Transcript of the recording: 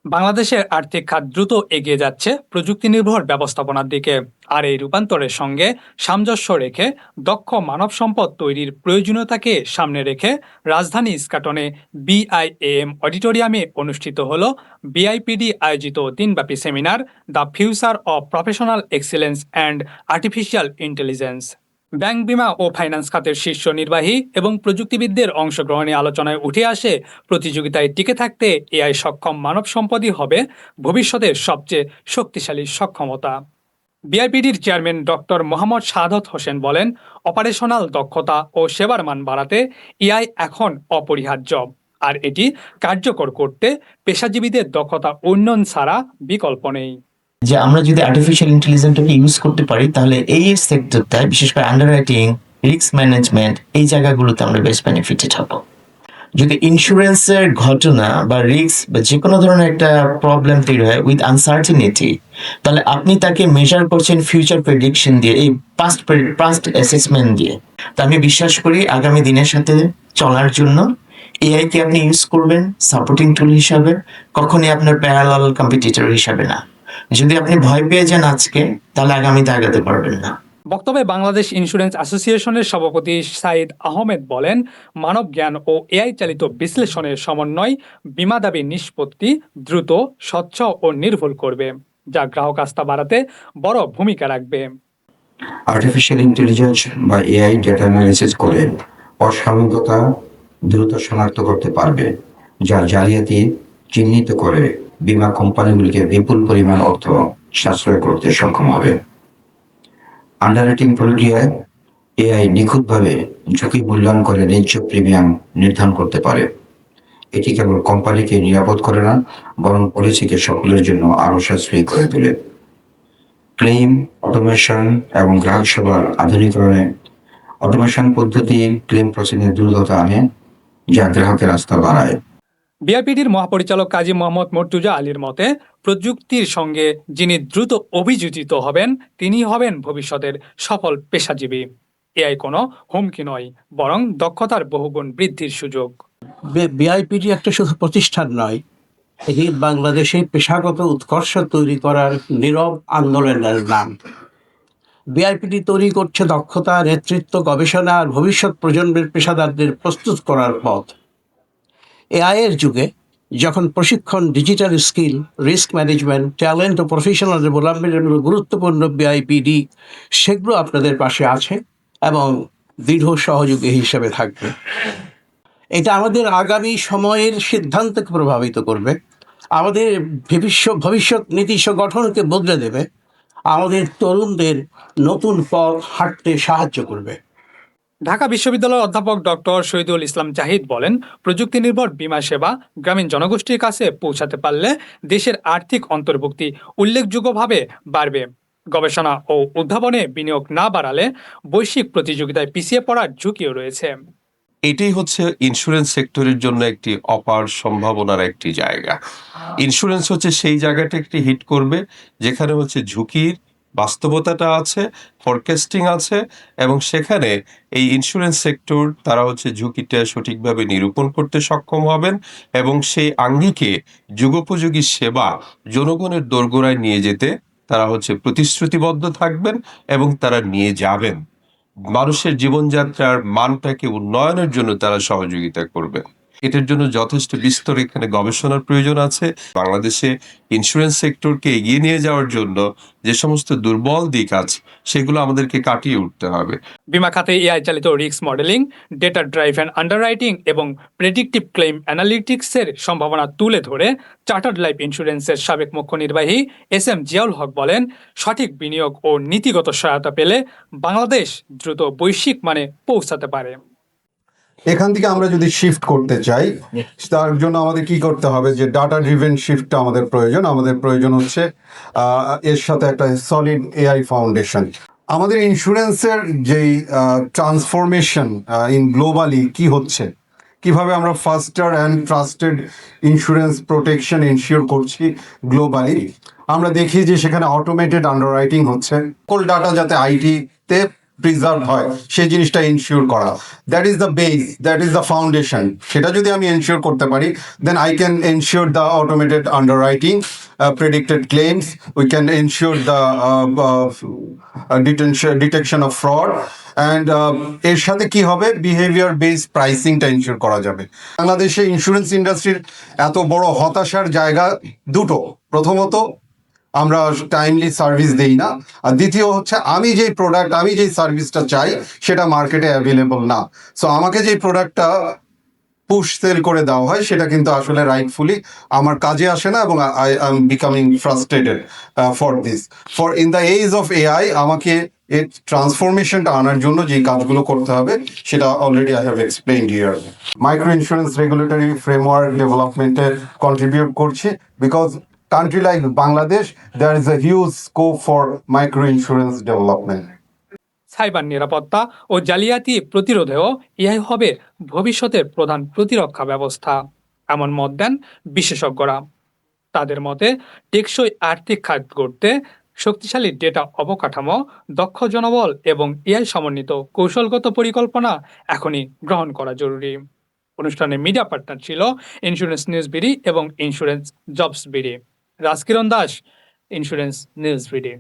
বাংলাদেশের আর্থিক খাত দ্রুত এগিয়ে যাচ্ছে প্রযুক্তি নির্ভর ব্যবস্থাপনার দিকে। আর এই রূপান্তরের সঙ্গে সামঞ্জস্য রেখে দক্ষ মানব সম্পদ তৈরির প্রয়োজনীয়তাকে সামনে রেখে রাজধানী ইস্কাটনে বিআইএএম অডিটোরিয়ামে অনুষ্ঠিত হল বিআইপিডি আয়োজিত দিনব্যাপী seminar the future of professional excellence and artificial intelligence. Bank, বিমা ও ফাইন্যান্স খাতের শীর্ষ নির্বাহী এবং প্রযুক্তিবিদদের অংশগ্রহণে আলোচনায় উঠে আসে প্রতিযোগিতায় টিকে থাকতে এআই সক্ষম মানব সম্পদই হবে ভবিষ্যতের সবচেয়ে শক্তিশালী সক্ষমতা। বিআইপিডির চেয়ারম্যান ডক্টর মোহাম্মদ শাহাদত হোসেন বলেন, অপারেশনাল দক্ষতা ও সেবার মান বাড়াতে এআই এখন অপরিহার্য, আর এটি কার্যকর করতে পেশাজীবীদের দক্ষতা উন্নয়ন ছাড়া বিকল্প নেই। যে আমরা যদি আর্টিফিশিয়াল ইন্টেলিজেন্সটাকে ইউজ করতে পারি তাহলে এই সেক্টরটায় বিশেষ করে আন্ডাররাইটিং, রিস্ক ম্যানেজমেন্ট এই জায়গাগুলোতে আমরা বেশ বেনিফিটেড হব। যদি ইন্স্যুরেন্সের ঘটনা বা রিস্ক বা যে কোনো ধরনের একটা প্রবলেম তৈরি হয় উইথ আনসার্টেনিটি, তাহলে আপনি তাকে মেজার করছেন ফিউচার প্রেডিকশন দিয়ে, এই পাস্ট অ্যাসেসমেন্ট দিয়ে। তো আমি বিশ্বাস করি আগামী দিনের সাথে চলার জন্য এআই কে আপনি ইউজ করবেন সাপোর্টিং টুল হিসাবে, কখনই আপনার প্যারালাল কম্পিটিটর হিসাবে না। যদি আপনি ভয় পেয়ে যান আজকে, তাহলে আগামীতে আগাতে পারবেন না। বক্তব্যে বাংলাদেশ ইন্স্যুরেন্স অ্যাসোসিয়েশনের সভাপতি সাইদ আহমেদ বলেন, মানব জ্ঞান ও এআই চালিত বিশ্লেষণের সমন্বয় বীমা দাবি নিষ্পত্তি দ্রুত, স্বচ্ছ ও নির্ভুল করবে, যা গ্রাহক আস্থা বাড়াতে বড় ভূমিকা রাখবে। আর্টিফিশিয়াল ইন্টেলিজেন্স বা এআই ডেটা অ্যানালিসিস করে অসাময়িকতা দ্রুত শনাক্ত করতে পারবে, যা জালিয়াতি চিহ্নিত করে বীমা কোম্পানিগুলিকে বিপুল পরিমাণ অর্থ সাশ্রয় করতে সক্ষম হবে। আন্ডাররাইটিং প্রক্রিয়ায় এআই নিখুঁতভাবে ঝুঁকি মূল্যায়ন করে ন্যায্য প্রিমিয়াম নির্ধারণ করতে পারে। এটি কেবল কোম্পানিকে নিরাপদ করে না, বরং পলিসিকে সকলের জন্য আরও সাশ্রয়ী করে তোলে। ক্লেইম অটোমেশন এবং গ্রাহক সেবার আধুনিকরণে অটোমেশন পদ্ধতি ক্লেম প্রসেসিংয়ে দ্রুততা আনে, যা গ্রাহকের আস্থা বাড়ায়। বিআইপিডির মহাপরিচালক কাজী মোহাম্মদ মর্তুজা আলীর মতে, প্রযুক্তির সঙ্গে যিনি দ্রুত অভিযোজিত হবেন তিনি হবেন ভবিষ্যতের সফল পেশাজীবী। এআই কোনো হুমকি নয়, বরং দক্ষতার বহুগুণ বৃদ্ধির সুযোগ। বিআইপিডি একটা শুধু প্রতিষ্ঠান নয়, এটি বাংলাদেশে পেশাগত উৎকর্ষ তৈরি করার নীরব আন্দোলনের নাম। বিআইপিডি তৈরি করছে দক্ষতা, নেতৃত্ব, গবেষণা আর ভবিষ্যৎ প্রজন্মের পেশাদারদের প্রস্তুত করার পথ। এআই এর যুগে যখন প্রশিক্ষণ, digital skill, risk management, talent ও প্রফেশনাল ডেভেলপমেন্টের মতো গুরুত্বপূর্ণ বিআইপিডি সেগুলো আপনাদের পাশে আছে এবং দৃঢ় সহযোগী হিসেবে থাকবে। এটা আমাদের আগামী সময়ের সিদ্ধান্তকে প্রভাবিত করবে, আমাদের ভবিষ্যৎ নীতি গঠনকে বদলে দেবে, আমাদের তরুণদের নতুন পথ হাঁটতে সাহায্য করবে। ঢাকা বিশ্ববিদ্যালয়ের অধ্যাপক ডক্টর শহীদুল ইসলাম জাহিদ বলেন, প্রযুক্তি নির্ভর বীমা সেবা গ্রামীণ জনগোষ্ঠীর কাছে পৌঁছাতে পারলে দেশের আর্থিক অন্তর্ভুক্তি উল্লেখযোগ্যভাবে বাড়বে। গবেষণা ও উদ্ভাবনে বিনিয়োগ না বাড়ালে বৈশ্বিক প্রতিযোগিতায় পিছিয়ে পড়ার ঝুঁকিও রয়েছে। এটাই হচ্ছে ইন্স্যুরেন্স সেক্টরের জন্য একটি অপার সম্ভাবনার একটি জায়গা। ইন্স্যুরেন্স হচ্ছে সেই জায়গাটা একটি হিট করবে যেখানে হচ্ছে ঝুঁকির বাস্তবতাটা আছে, ফরকাস্টিং আছে, এবং সেখানে এই ইন্স্যুরেন্স সেক্টর তারা হচ্ছে ঝুঁকিটা সঠিকভাবে নিরূপণ করতে সক্ষম হবেন এবং সেই আঙ্গিকে যুগোপযোগী সেবা জনগণের দোরগোড়ায় নিয়ে যেতে তারা হচ্ছে প্রতিশ্রুতিবদ্ধ থাকবেন এবং তারা নিয়ে যাবেন। মানুষের জীবনযাত্রার মানটাকে উন্নয়নের জন্য তারা সহযোগিতা করবে। এটার জন্য যথেষ্ট বিস্তর এখানে গবেষণার প্রয়োজন আছে। বাংলাদেশে ইন্স্যুরেন্স সেক্টরকে এগিয়ে নিয়ে যাওয়ার জন্য যে সমস্ত দুর্বল দিক আছে সেগুলো আমাদেরকে কাটিয়ে উঠতে হবে। বীমা খাতে এআই চালিত রিস্ক মডেলিং, ডেটা ড্রাইভেন আন্ডাররাইটিং এবং প্রেডিক্টিভ ক্লেইম অ্যানালিটিক্সের সম্ভাবনা তুলে ধরে চার্টার্ড লাইফ ইন্স্যুরেন্সের সাবেক মুখ্য নির্বাহী এস.এম. জিয়াউল হক বলেন, সঠিক বিনিয়োগ ও নীতিগত সহায়তা পেলে বাংলাদেশ দ্রুত বৈশ্বিক মানে পৌঁছাতে পারে। এখান থেকে আমরা যদি শিফট করতে চাই, তার জন্য আমাদের কি করতে হবে, যে ডাটা ড্রিভেন শিফটটা আমাদের প্রয়োজন। আমাদের প্রয়োজন হচ্ছে এর সাথে একটা সলিড এআই ফাউন্ডেশন। আমাদের ইন্স্যুরেন্সের যেই ট্রান্সফরমেশন ইন গ্লোবালি কি হচ্ছে, কিভাবে আমরা ফাস্টার and trusted insurance protection ensure করছি গ্লোবালি, আমরা দেখি যে সেখানে অটোমেটেড আন্ডাররাইটিং হচ্ছে, সকল ডাটা যাতে আইটিতে প্রিজার্ভ হয় সেই জিনিসটা এনশিওর করা, that is the base, that is the foundation. সেটা যদি আমি এনশিওর করতে পারি, then I can ensure the automated underwriting, predicted claims, we can ensure the detection of fraud, and এর সাথে কি হবে, বিহেভিয়ার বেসড প্রাইসিংটা এনশিওর করা যাবে। বাংলাদেশে ইন্স্যুরেন্স ইন্ডাস্ট্রির এত বড় হতাশার জায়গা দুটো, প্রথমত আমরা টাইমলি সার্ভিস দেই না, আর দ্বিতীয় হচ্ছে আমি যেই প্রোডাক্ট, আমি যেই সার্ভিসটা চাই সেটা মার্কেটে অ্যাভেলেবল না। সো আমাকে যেই প্রোডাক্টটা পুশ সেল করে দেওয়া হয় সেটা কিন্তু আসলে রাইটফুলি আমার কাজে আসে না, এবং I am becoming frustrated for this. For in the age of AI আমাকে এর ট্রান্সফরমেশনটা আনার জন্য যে কাজগুলো করতে হবে সেটা already I have explained here. Micro insurance regulatory framework ডেভেলপমেন্টে কন্ট্রিবিউট করছি, because country like Bangladesh, there is a huge scope for micro insurance development. Cyber নিরাপত্তা ও জালিয়াতি প্রতিরোধেও এআই হবে ভবিষ্যতের প্রধান প্রতিরক্ষা ব্যবস্থা, এমন মত দেন বিশেষজ্ঞরা। তাদের মতে টেকসই আর্থিক খাত গড়তে শক্তিশালী ডেটা অবকাঠামো, দক্ষ জনবল এবং এআই সমন্বিত কৌশলগত পরিকল্পনা এখনই গ্রহণ করা জরুরি। অনুষ্ঠানে মিডিয়া পার্টনার ছিল ইন্স্যুরেন্স নিউজ বিডি এবং insurance jobs BD. Rajkiran Das, insurance news BD.